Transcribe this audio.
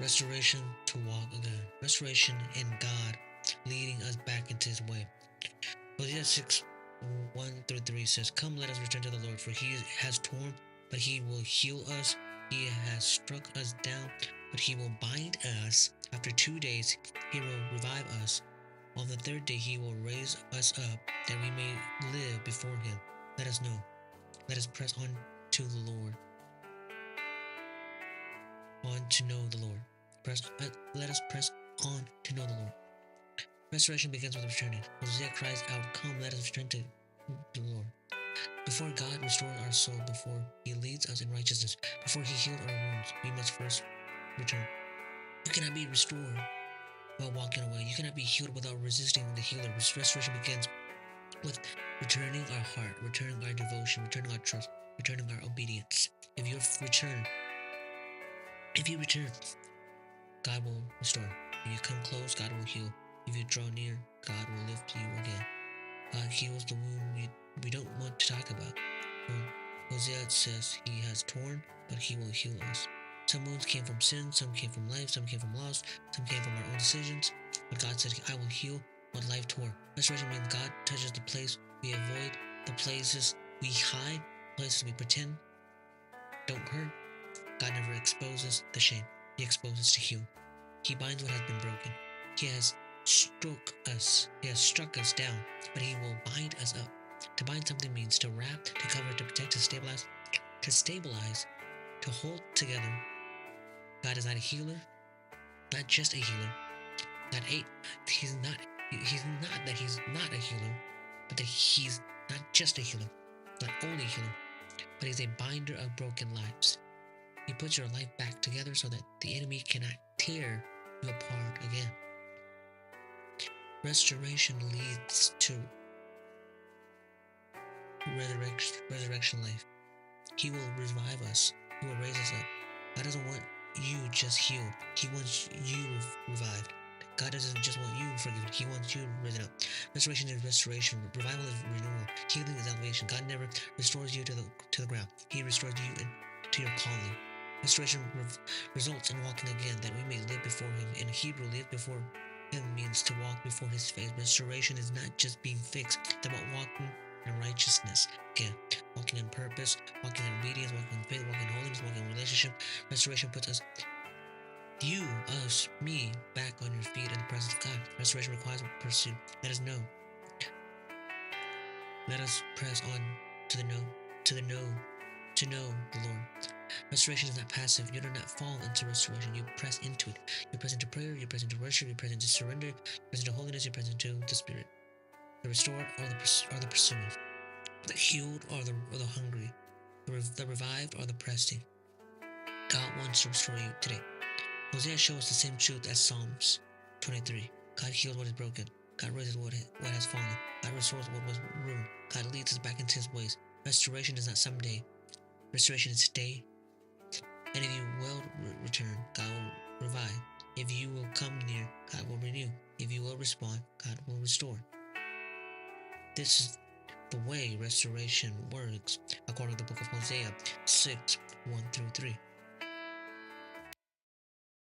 Restoration to walk again. Restoration in God leading us back into His way. Hosea 6:1-3 says, "Come, let us return to the Lord, for He has torn, but He will heal us. He has struck us down, but He will bind us. After 2 days, He will revive us. On the third day, He will raise us up, that we may live before Him. Let us know. Let us press on to the Lord. On to know the Lord. Let us press on to know the Lord." Restoration begins with returning. Hosea cries out, "Come, let us return to the Lord." Before God restores our soul, before He leads us in righteousness, before He heals our wounds, we must first return. You cannot be restored while walking away. You cannot be healed without resisting the healer. Restoration begins with returning our heart, returning our devotion, returning our trust, returning our obedience. If you return, God will restore. If you come close, God will heal. If you draw near, God will lift you again. God heals the wound we don't want to talk about. Hosea says He has torn, but He will heal us. Some wounds came from sin, some came from life, some came from loss, some came from our own decisions. But God said, "I will heal what life tore." Restoration means God touches the place we avoid, the places we hide, places we pretend don't hurt. God never exposes the shame. He exposes to heal. He binds what has been broken. He has struck us down, but He will bind us up. To bind something means to wrap, to cover, to protect, to stabilize, to hold together. God is not a healer, not just a healer. He's not a healer, but that He's not just a healer, not only a healer, but He's a binder of broken lives. He puts your life back together so that the enemy cannot tear you apart again. Restoration leads to resurrection life. He will revive us. He will raise us up. God doesn't want you just healed. He wants you revived. God doesn't just want you forgiven. He wants you risen up. Restoration is restoration. Revival is renewal. Healing is elevation. God never restores you to the ground. He restores you to your calling. Restoration results in walking again, that we may live before Him. In Hebrew, live before Him means to walk before His face. Restoration is not just being fixed. It's about walking in righteousness again, walking in purpose, walking in obedience, walking in faith, walking in holiness, walking in relationship. Restoration puts me back on your feet in the presence of God. Restoration requires pursuit. Let us know. Let us press on to know the Lord. Restoration is not passive. You do not fall into restoration. You press into it. You press into prayer. You press into worship. You press into surrender. You press into holiness. You press into the Spirit. The restored are the pursuing. The healed are the hungry. The revived are the pressing. God wants to restore you today. Hosea shows the same truth as Psalms 23. God heals what is broken. God raises what has fallen. God restores what was ruined. God leads us back into His ways. Restoration is not someday. Restoration is today. And if you will return, God will revive. If you will come near, God will renew. If you will respond, God will restore. This is the way restoration works, according to the book of Hosea 6:1-3.